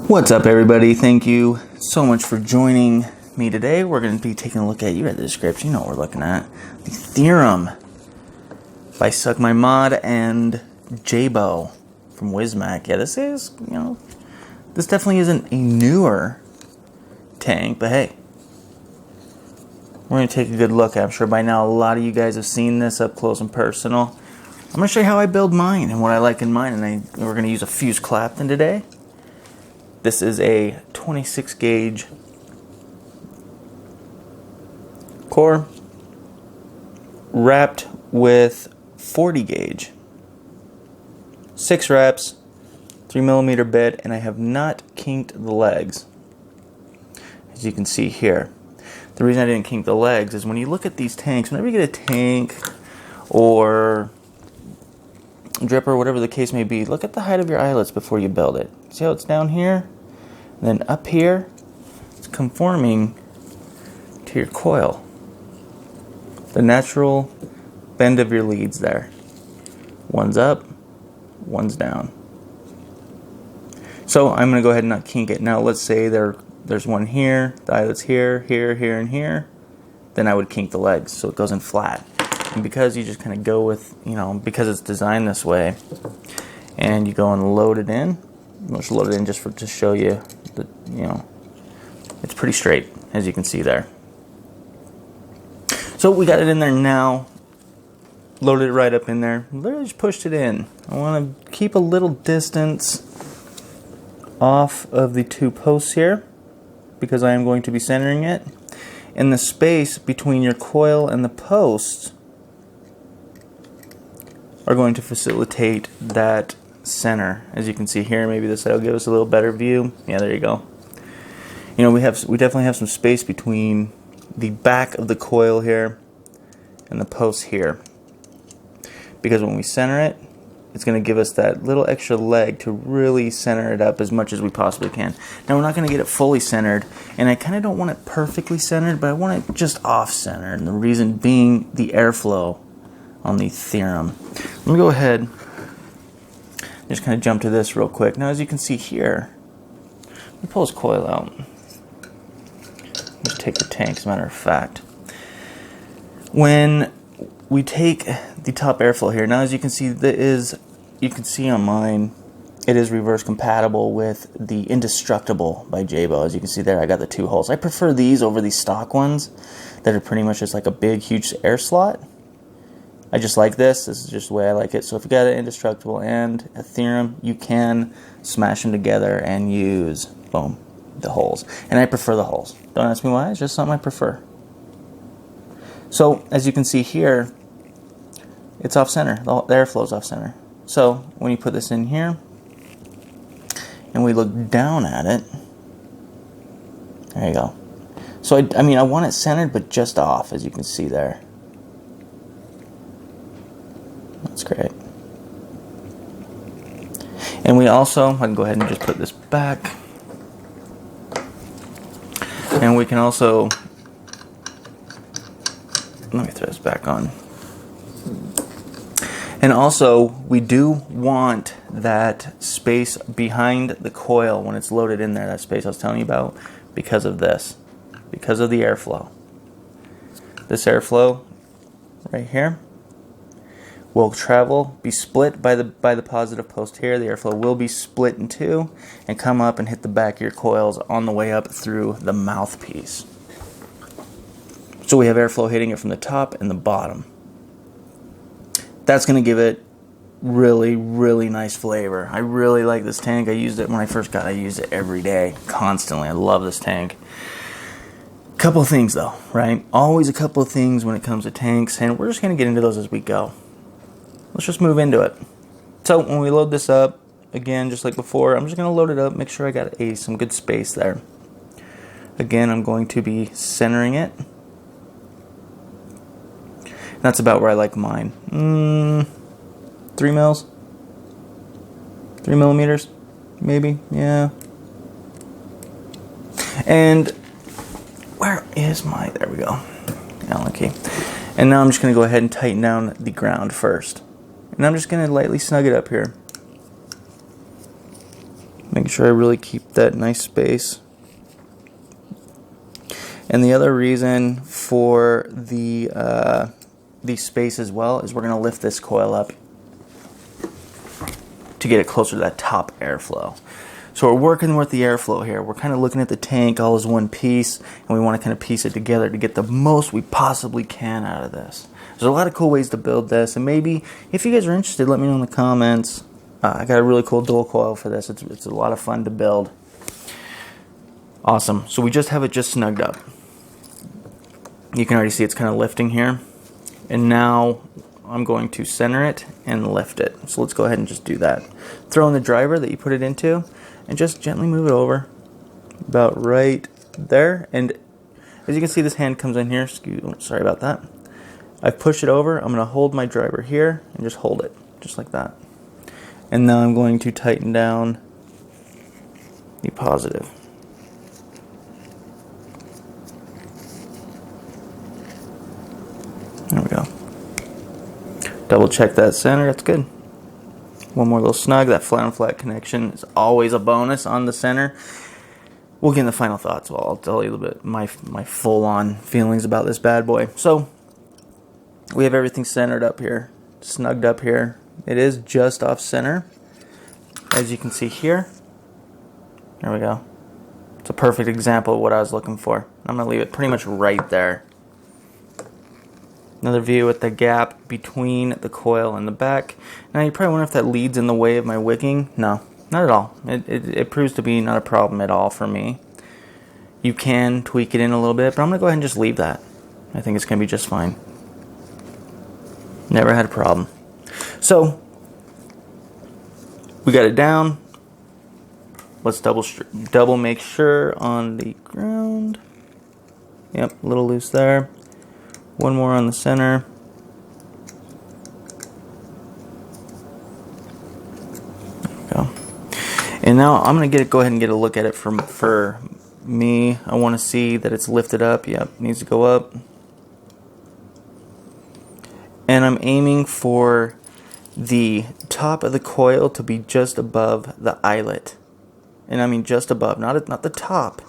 What's up, everybody? Thank you so much for joining me today. We're going to be taking a look at, you read the description, you know what we're looking at, the theorem by Suck My Mod and Jabo from Wismac. Yeah, this is, this definitely isn't a newer tank, but hey, we're going to take a good look. I'm sure by now a lot of you guys have seen this up close and personal. I'm going to show you how I build mine and what I like in mine, and we're going to use a fused Clapton today. This is a 26 gauge core wrapped with 40 gauge. 6 wraps, 3mm bit, and I have not kinked the legs, as you can see here. The reason I didn't kink the legs is when you look at these tanks, whenever you get a tank or dripper, whatever the case may be, look at the height of your eyelets before you build it. See how it's down here? And then up here, it's conforming to your coil. The natural bend of your leads there. One's up, one's down. So I'm going to go ahead and not kink it. Now let's say there's one here, the eyelet's here, here, here, and here. Then I would kink the legs so it goes in flat. And because you just kind of go with, because it's designed this way, and you go and load it in, I'll just load it in just to show you that, it's pretty straight, as you can see there. So we got it in there now, loaded it right up in there, literally just pushed it in. I want to keep a little distance off of the 2 posts here, because I am going to be centering it. And the space between your coil and the posts are going to facilitate that center. As you can see here, maybe this side will give us a little better view. Yeah, there you go. We definitely have some space between the back of the coil here and the posts here, because when we center it, it's going to give us that little extra leg to really center it up as much as we possibly can. Now, we're not going to get it fully centered, and I kind of don't want it perfectly centered, but I want it just off-centered, and the reason being the airflow on the theorem. Let me go ahead, just kind of jump to this real quick. Now, as you can see here, let me pull this coil out. Just take the tank, as a matter of fact. When we take the top airflow here, now as you can see, you can see on mine, it is reverse compatible with the Indestructible by Jabo. As you can see there, I got the 2 holes. I prefer these over these stock ones that are pretty much just like a big, huge air slot. I just like this. This is just the way I like it. So if you got an Indestructible and a theorem, you can smash them together and use, boom, the holes. And I prefer the holes. Don't ask me why. It's just something I prefer. So as you can see here, it's off center. The airflow is off center. So when you put this in here and we look down at it, there you go. So I want it centered, but just off, as you can see there. That's great. And we also, I can go ahead and just put this back. And we can also, let me throw this back on. And also, we do want that space behind the coil when it's loaded in there, that space I was telling you about, because of this, because of the airflow. This airflow right here will be split by the positive post here. The airflow will be split in 2 and come up and hit the back of your coils on the way up through the mouthpiece. So we have airflow hitting it from the top and the bottom. That's going to give it really, really nice flavor. I really like this tank. I used it when I first got it. I used it every day, constantly. I love this tank. Couple of things though, right? Always a couple of things when it comes to tanks, and we're just going to get into those as we go. Let's just move into it. So when we load this up, again, just like before, I'm just going to load it up, make sure I got some good space there. Again, I'm going to be centering it. That's about where I like mine. 3 mils? 3mm? Maybe? Yeah. And where is my, there we go. Allen key. And now I'm just going to go ahead and tighten down the ground first. And I'm just going to lightly snug it up here. Making sure I really keep that nice space. And the other reason for the space as well is we're going to lift this coil up to get it closer to that top airflow. So we're working with the airflow here. We're kind of looking at the tank all as one piece, and we want to kind of piece it together to get the most we possibly can out of this. There's a lot of cool ways to build this, and maybe if you guys are interested, let me know in the comments. I got a really cool dual coil for this. It's a lot of fun to build. Awesome. So we just have it just snugged up. You can already see it's kind of lifting here. And now I'm going to center it and lift it. So let's go ahead and just do that. Throw in the driver that you put it into and just gently move it over about right there. And as you can see, this hand comes in here. Sorry about that. I've pushed it over. I'm going to hold my driver here and just hold it just like that. And now I'm going to tighten down the positive. There we go. Double check that center. That's good. One more little snug. That flat on flat connection is always a bonus on the center. We'll get in the final thoughts. Well, I'll tell you a little bit my full-on feelings about this bad boy. So we have everything centered up here, snugged up here. It is just off center, as you can see here. There we go. It's a perfect example of what I was looking for. I'm going to leave it pretty much right there. Another view with the gap between the coil and the back. Now you probably wonder if that leads in the way of my wicking. No, not at all. It proves to be not a problem at all for me. You can tweak it in a little bit, but I'm going to go ahead and just leave that. I think it's going to be just fine. Never had a problem. So, we got it down. Let's double make sure on the ground. Yep, a little loose there. One more on the center. There we go. And now I'm going to go ahead and get a look at it for me. I want to see that it's lifted up. Yep, needs to go up. And I'm aiming for the top of the coil to be just above the eyelet. And I mean just above, not the top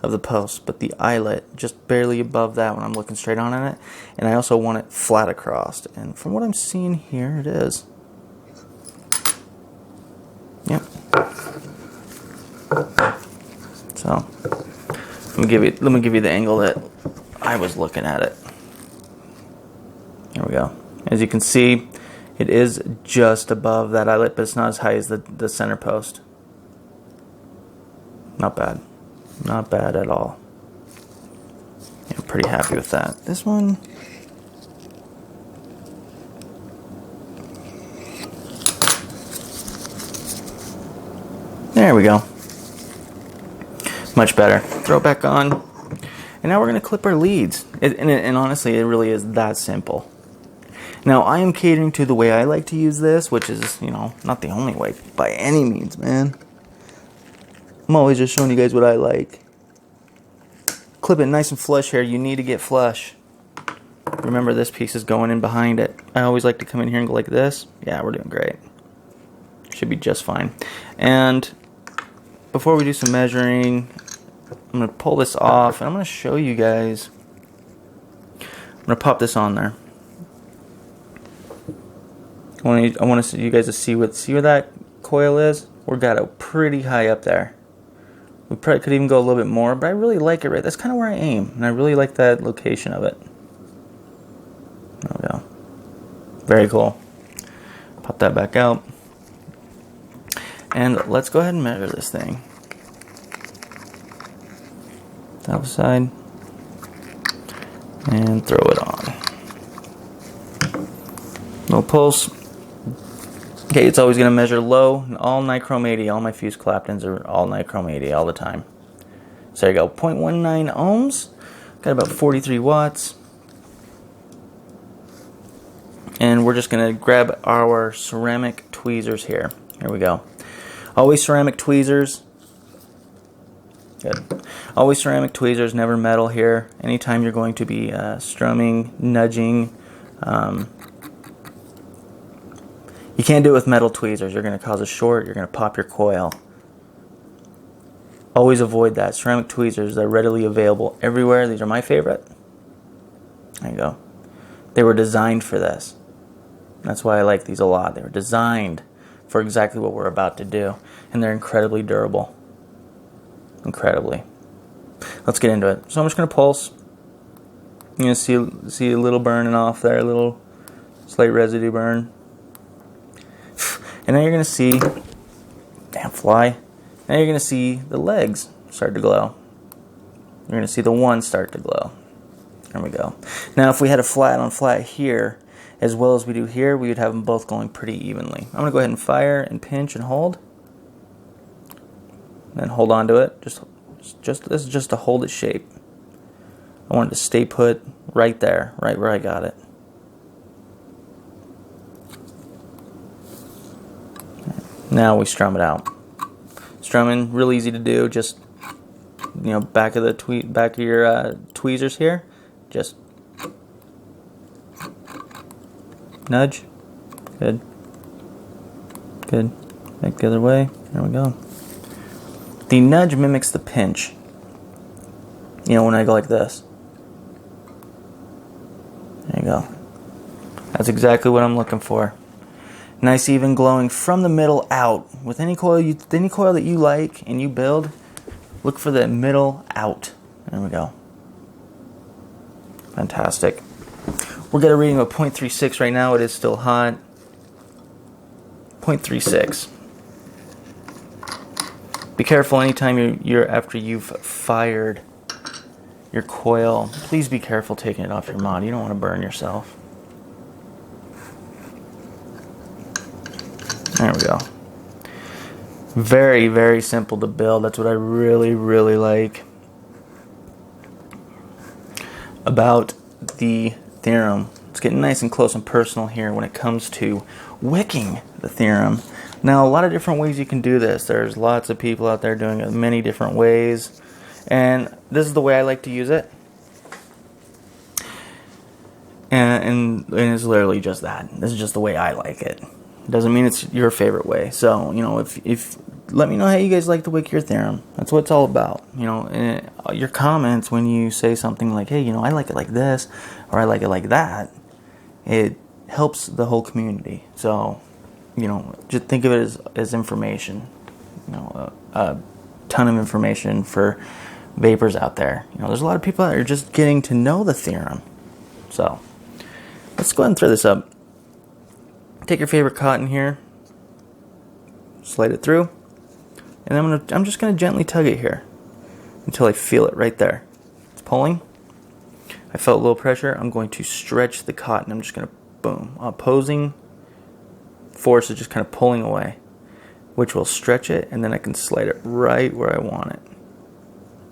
of the post, but the eyelet, just barely above that when I'm looking straight on it. And I also want it flat across. And from what I'm seeing here, it is. Yep. So let me give you the angle that I was looking at it. There we go. As you can see, it is just above that eyelet, but it's not as high as the center post. Not bad. Not bad at all. Yeah, I'm pretty happy with that. This one, there we go. Much better. Throw it back on. And now we're going to clip our leads. And honestly, it really is that simple. Now, I am catering to the way I like to use this, which is, not the only way by any means, man. I'm always just showing you guys what I like. Clip it nice and flush here. You need to get flush. Remember, this piece is going in behind it. I always like to come in here and go like this. Yeah, we're doing great. Should be just fine. And before we do some measuring, I'm going to pull this off, and I'm going to show you guys. I'm going to pop this on there. I want you guys to see where that coil is. We've got it pretty high up there. We probably could even go a little bit more, but I really like it right. That's kind of where I aim, and I really like that location of it. There we go. Very cool. Pop that back out. And let's go ahead and measure this thing. Top side. And throw it on. No pulse. Okay, it's always going to measure low, all nichrome 80. All my fused Claptons are all nichrome 80 all the time. So there you go, 0.19 ohms. Got about 43 watts. And we're just going to grab our ceramic tweezers here. Here we go. Always ceramic tweezers. Good. Always ceramic tweezers, never metal here. Anytime you're going to be strumming, nudging, you can't do it with metal tweezers. You're going to cause a short. You're going to pop your coil. Always avoid that. Ceramic tweezers, they're readily available everywhere. These are my favorite. There you go. They were designed for this. That's why I like these a lot. They were designed for exactly what we're about to do. And they're incredibly durable. Incredibly. Let's get into it. So I'm just going to pulse. You're going to see a little burning off there, a little slight residue burn. And now you're going to see, damn fly, now you're going to see the legs start to glow. You're going to see the one start to glow. There we go. Now if we had a flat on flat here, as well as we do here, we would have them both going pretty evenly. I'm going to go ahead and fire and pinch and hold. Then hold on to it. This is just to hold its shape. I want it to stay put right there, right where I got it. Now we strum it out. Strumming, real easy to do. Just, you know, back of your tweezers here. Just nudge. Good. Good. Back the other way. There we go. The nudge mimics the pinch. You know, when I go like this. There you go. That's exactly what I'm looking for. Nice even glowing from the middle out. With any coil that you like and you build, look for the middle out. There we go. Fantastic. We'll get a reading of 0.36 right now. It is still hot. 0.36. Be careful anytime you're after you've fired your coil. Please be careful taking it off your mod. You don't want to burn yourself. There we go. Very, very simple to build. That's what I really, really like about the theorem. It's getting nice and close and personal here when it comes to wicking the theorem. Now, a lot of different ways you can do this. There's lots of people out there doing it many different ways. And this is the way I like to use it. And it's literally just that. This is just the way I like it. Doesn't mean it's your favorite way. So, you know, if let me know how you guys like to wick your theorem. That's what it's all about. You know, and your comments when you say something like, hey, you know, I like it like this, or I like it like that, it helps the whole community. So, you know, just think of it as information. You know, a ton of information for vapors out there. You know, there's a lot of people that are just getting to know the theorem. So, let's go ahead and throw this up. Take your favorite cotton here, slide it through, and I'm just gonna gently tug it here until I feel it right there. It's pulling. I felt a little pressure. I'm going to stretch the cotton. I'm just gonna boom. Opposing force is just kind of pulling away, which will stretch it, and then I can slide it right where I want it,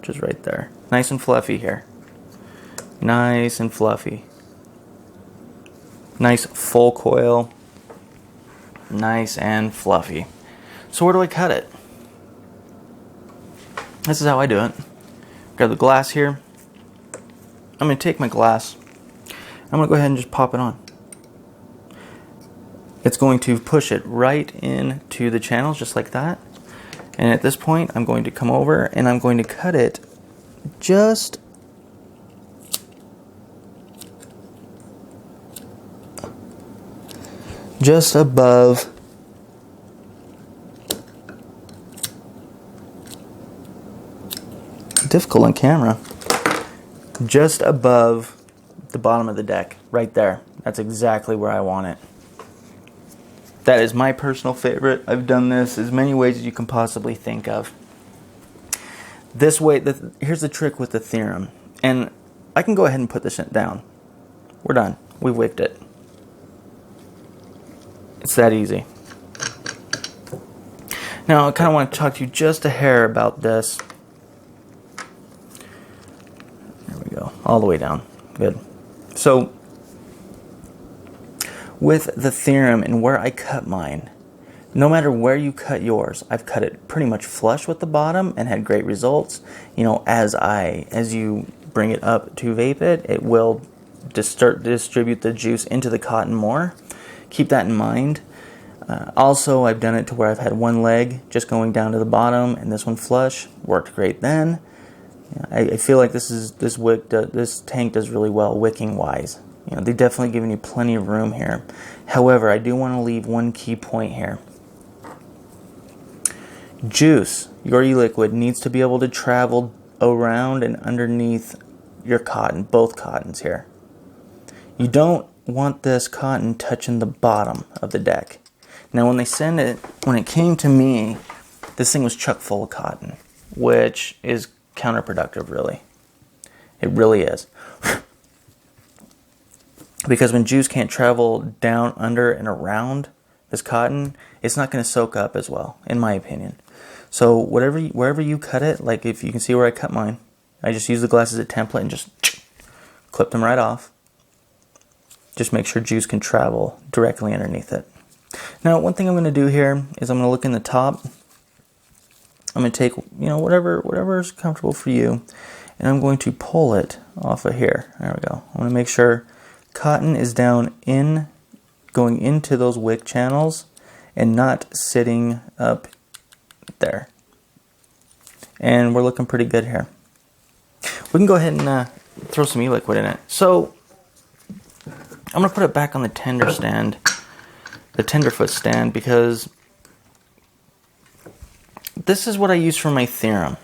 just right there. Nice and fluffy here. Nice and fluffy. Nice full coil. Nice and fluffy. So where do I cut it? This is how I do it. Grab the glass here. I'm going to take my glass. I'm going to go ahead and just pop it on. It's going to push it right into the channels just like that. And at this point, I'm going to come over and I'm going to cut it just above difficult on camera, just above the bottom of the deck, right there. That's exactly where I want it. That is my personal favorite. I've done this as many ways as you can possibly think of. This way, here's the trick with the theorem, and I can go ahead and put this down. We're done. We've wicked it. It's that easy. Now, I kind of want to talk to you just a hair about this. There we go. All the way down. Good. So, with the theorem and where I cut mine, no matter where you cut yours, I've cut it pretty much flush with the bottom and had great results. You know, as you bring it up to vape it, it will start to distribute the juice into the cotton more. Keep that in mind. Also, I've done it to where I've had one leg just going down to the bottom and this one flush. Worked great then. I feel like this tank does really well wicking wise. They're definitely giving you plenty of room here. However, I do want to leave one key point here. Juice, your e-liquid, needs to be able to travel around and underneath your cotton, both cottons here. You don't want this cotton touching the bottom of the deck. Now when it came to me, this thing was chock full of cotton, which is counterproductive really. It really is. Because when juice can't travel down, under, and around this cotton, it's not going to soak up as well, in my opinion. So wherever you cut it, like if you can see where I cut mine, I just use the glass as a template and just clip them right off. Just make sure juice can travel directly underneath it. Now, one thing I'm going to do here is I'm going to look in the top. I'm going to take, whatever is comfortable for you, and I'm going to pull it off of here. There we go. I want to make sure cotton is down in, going into those wick channels and not sitting up there. And we're looking pretty good here. We can go ahead and throw some e-liquid in it. So I'm going to put it back on the tender stand, the tenderfoot stand, because this is what I use for my theorem.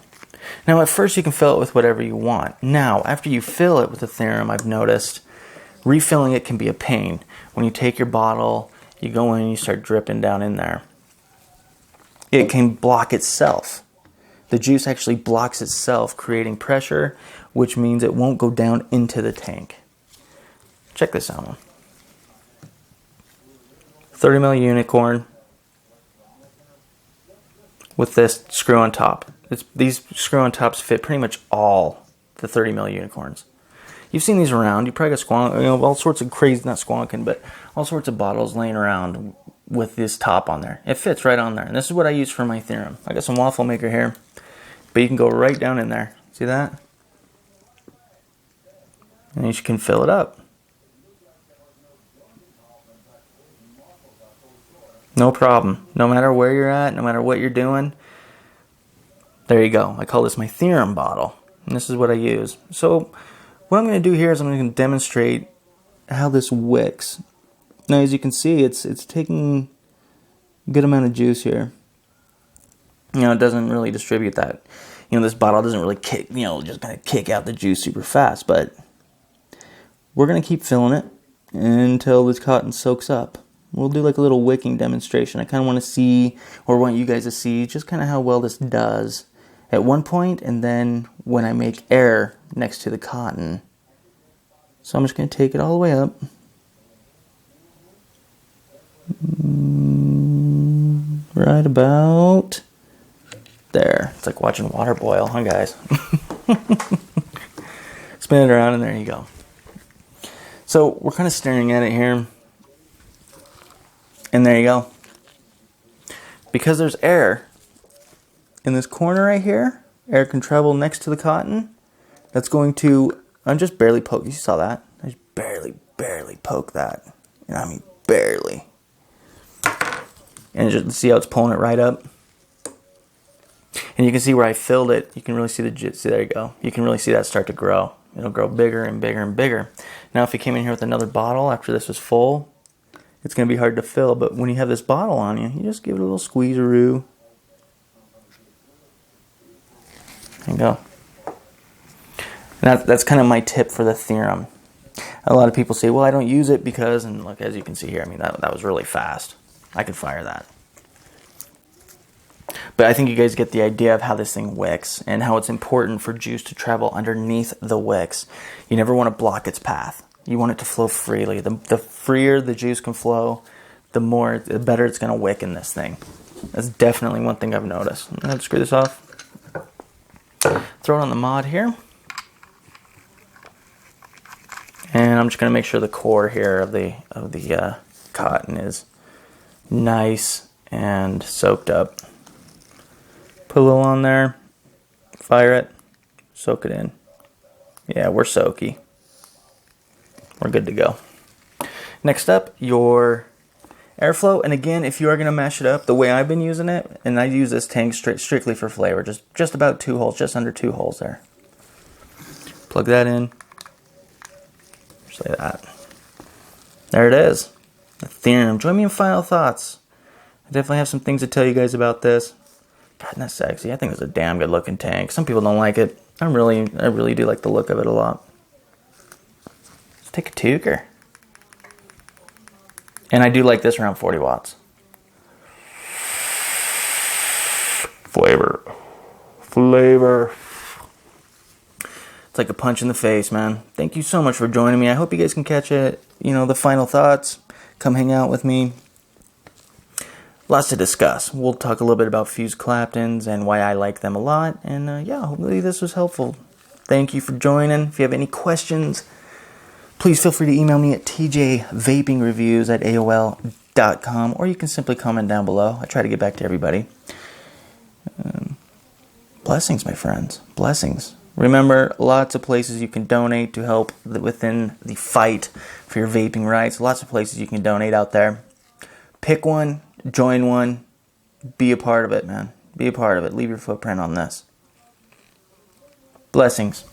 Now at first you can fill it with whatever you want. Now after you fill it with the theorem, I've noticed refilling it can be a pain. When you take your bottle, you go in and you start dripping down in there. It can block itself. The juice actually blocks itself, creating pressure, which means it won't go down into the tank. Check this out. 30 ml unicorn with this screw on top. These screw on tops fit pretty much all the 30 ml unicorns. You've seen these around. You probably got all sorts of crazy, not squonking, but all sorts of bottles laying around with this top on there. It fits right on there. And this is what I use for my theorem. I got some waffle maker here, but you can go right down in there. See that? And you can fill it up. No problem. No matter where you're at, no matter what you're doing. There you go. I call this my theorem bottle. And this is what I use. So what I'm going to do here is I'm going to demonstrate how this wicks. Now as you can see, it's taking a good amount of juice here. It doesn't really distribute that. This bottle doesn't really kick, just kind of kick out the juice super fast. But we're going to keep filling it until this cotton soaks up. We'll do like a little wicking demonstration. I kind of want to see, or want you guys to see, just kind of how well this does at one point, and then when I make air next to the cotton. So I'm just going to take it all the way up. Right about there. It's like watching water boil, huh guys? Spin it around and there you go. So we're kind of staring at it here. And there you go. Because there's air in this corner right here, air can travel next to the cotton. That's going to, I'm just barely poke. You saw that? I just barely poke that. I mean, barely. And just see how it's pulling it right up. And you can see where I filled it. You can really see see, there you go. You can really see that start to grow. It'll grow bigger and bigger and bigger. Now if you came in here with another bottle after this was full, it's going to be hard to fill, but when you have this bottle on you, you just give it a little squeeze-a-roo. There you go. And that's kind of my tip for the theorem. A lot of people say, well, I don't use it because, and look, as you can see here, I mean, that was really fast. I could fire that. But I think you guys get the idea of how this thing wicks and how it's important for juice to travel underneath the wicks. You never want to block its path. You want it to flow freely. The freer the juice can flow, the better it's going to wick in this thing. That's definitely one thing I've noticed. I'm going to screw this off. Throw it on the mod here. And I'm just going to make sure the core here of the cotton is nice and soaked up. Put a little on there. Fire it. Soak it in. Yeah, we're soaky. We're good to go. Next up, your airflow. And again, if you are going to mash it up the way I've been using it, and I use this tank strictly for flavor, just about 2 holes, just under 2 holes there. Plug that in. Just like that. There it is. The theorem. Join me in final thoughts. I definitely have some things to tell you guys about this. God, that's sexy. I think it's a damn good looking tank. Some people don't like it. I really do like the look of it a lot. Let's take a toker. And I do like this around 40 watts. Flavor. It's like a punch in the face, man. Thank you so much for joining me. I hope you guys can catch it. You know, the final thoughts. Come hang out with me. Lots to discuss. We'll talk a little bit about fused Claptons and why I like them a lot. And yeah, hopefully this was helpful. Thank you for joining. If you have any questions, please feel free to email me at tjvapingreviews@aol.com, or you can simply comment down below. I try to get back to everybody. Blessings, my friends. Blessings. Remember, lots of places you can donate to help within the fight for your vaping rights. Lots of places you can donate out there. Pick one. Join one. Be a part of it, man. Be a part of it. Leave your footprint on this. Blessings.